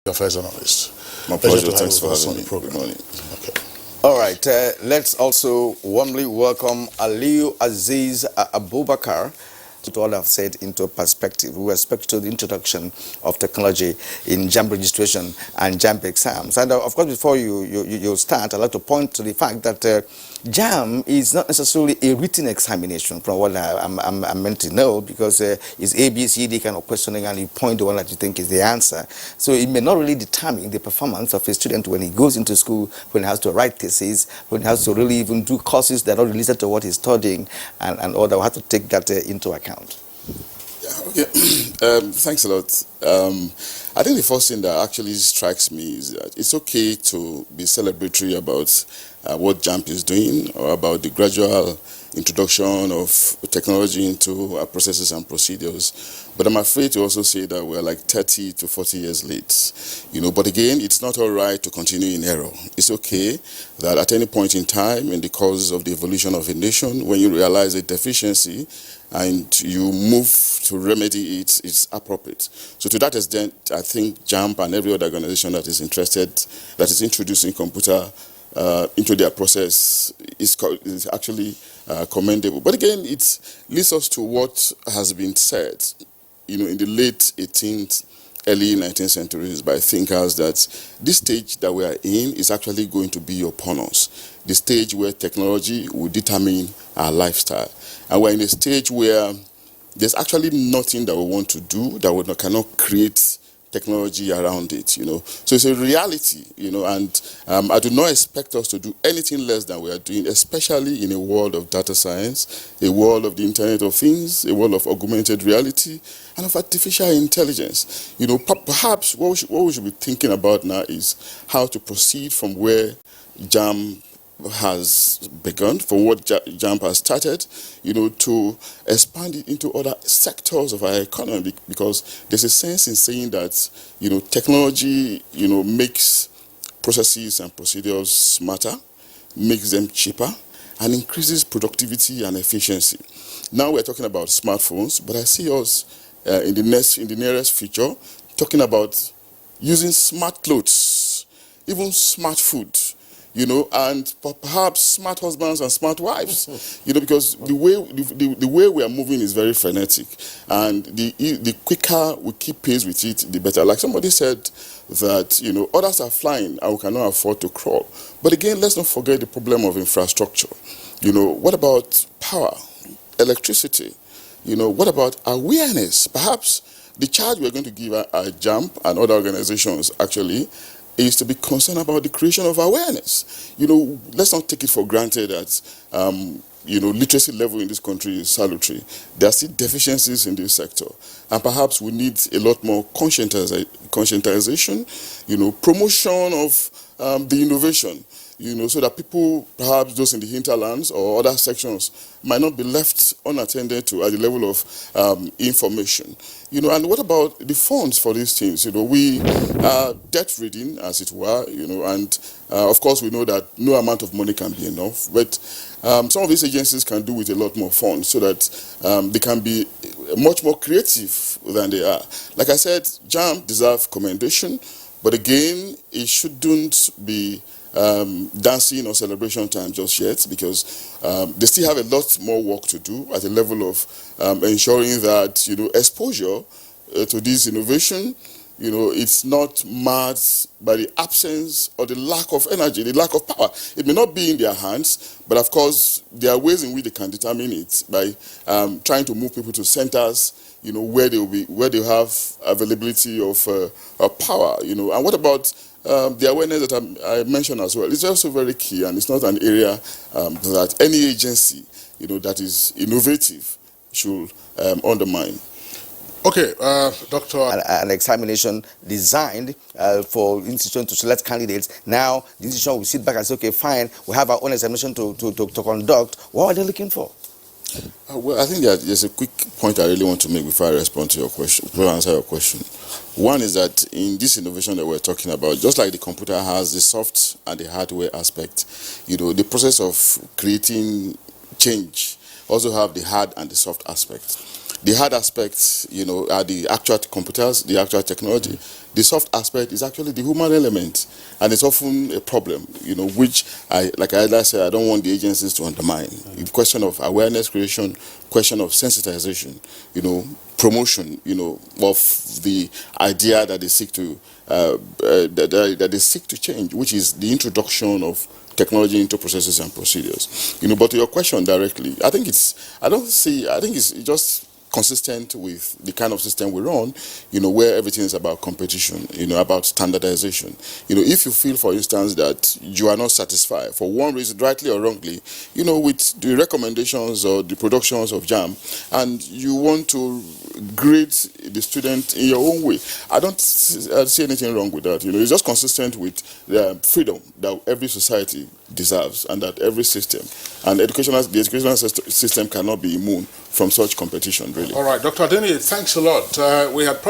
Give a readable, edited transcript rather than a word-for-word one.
Affairs Analyst. My pleasure. Thanks to for have having me. Good morning. Okay. All right, let's also warmly welcome Aliyu Aziz Abubakar to all I've said into perspective. We respect to the introduction of technology in JAMB registration and JAMB exams. And of course, before you start, I'd like to point to the fact that JAMB is not necessarily a written examination from what I'm meant to know, because it's A, B, C, D kind of questioning, and you point the one that you think is the answer. So it may not really determine the performance of a student when he goes into school, when he has to write thesis, when he has to really even do courses that are related to what he's studying, and all that. We have to take that into account. Okay, thanks a lot. I think the first thing that actually strikes me is that it's okay to be celebratory about what JAMB is doing, or about the gradual introduction of technology into our processes and procedures. But I'm afraid to also say that we're like 30 to 40 years late. But again, it's not all right to continue in error. It's okay that at any point in time in the course of the evolution of a nation, when you realize a deficiency and you move to remedy it, it's appropriate. So to that extent, I think JAMB and every other organization that is interested, that is introducing computer into their process is actually commendable. But again, it leads us to what has been said, in the late 18th, early 19th centuries by thinkers, that this stage that we are in is actually going to be upon us. The stage where technology will determine our lifestyle. And we're in a stage where there's actually nothing that we want to do that we cannot create technology around it, So it's a reality, and I do not expect us to do anything less than we are doing, especially in a world of data science, a world of the Internet of Things, a world of augmented reality, and of artificial intelligence. Perhaps what we should be thinking about now is how to proceed from where JAMB has begun, from what JAMB has started, to expand it into other sectors of our economy, because there's a sense in saying that, technology, makes processes and procedures smarter, makes them cheaper, and increases productivity and efficiency. Now we're talking about smartphones, but I see us in the nearest future talking about using smart clothes, even smart food, and perhaps smart husbands and smart wives, because the way we are moving is very frenetic, and the quicker we keep pace with it, the better. Like somebody said that, others are flying and we cannot afford to crawl. But again, let's not forget the problem of infrastructure. What about power, electricity? What about awareness? Perhaps the charge we're going to give JAMB and other organizations actually is to be concerned about the creation of awareness. Let's not take it for granted that, literacy level in this country is salutary. There are still deficiencies in this sector. And perhaps we need a lot more conscientization, promotion of the innovation, so that people, perhaps those in the hinterlands or other sections, might not be left unattended to at the level of information. And what about the funds for these things? We are debt-ridden, as it were, and of course we know that no amount of money can be enough, but some of these agencies can do with a lot more funds so that they can be much more creative than they are. Like I said, JAMB deserves commendation, but again, it shouldn't be dancing or celebration time just yet, because they still have a lot more work to do at the level of ensuring that exposure to this innovation, it's not marred by the absence or the lack of energy, the lack of power. It may not be in their hands, but of course there are ways in which they can determine it by trying to move people to centers, where they have availability of power, And what about the awareness that I mentioned as well? It's also very key, and it's not an area that any agency, that is innovative should undermine. Okay, Doctor. An examination designed for institutions to select candidates. Now, the institution will sit back and say, okay, fine, we have our own examination to conduct. What are they looking for? Well, I think that there's a quick point I really want to make before I respond to your question, before I answer your question. One is that in this innovation that we're talking about, just like the computer has the soft and the hardware aspect, the process of creating change also have the hard and the soft aspect. The hard aspects, are the actual computers, the actual technology. The soft aspect is actually the human element, and it's often a problem, which like I said, I don't want the agencies to undermine. The question of awareness creation, question of sensitization, promotion, of the idea that they seek to that they seek to change, which is the introduction of technology into processes and procedures. But to your question directly, I think it's just consistent with the kind of system we run, where everything is about competition, about standardization. If you feel, for instance, that you are not satisfied for one reason, rightly or wrongly, with the recommendations or the productions of JAMB, and you want to grade the student in your own way, I don't see anything wrong with that. It's just consistent with the freedom that every society deserves, and that every system and the educational system cannot be immune from such competition, really. All right, Dr. Adeniyi, thanks a lot. We had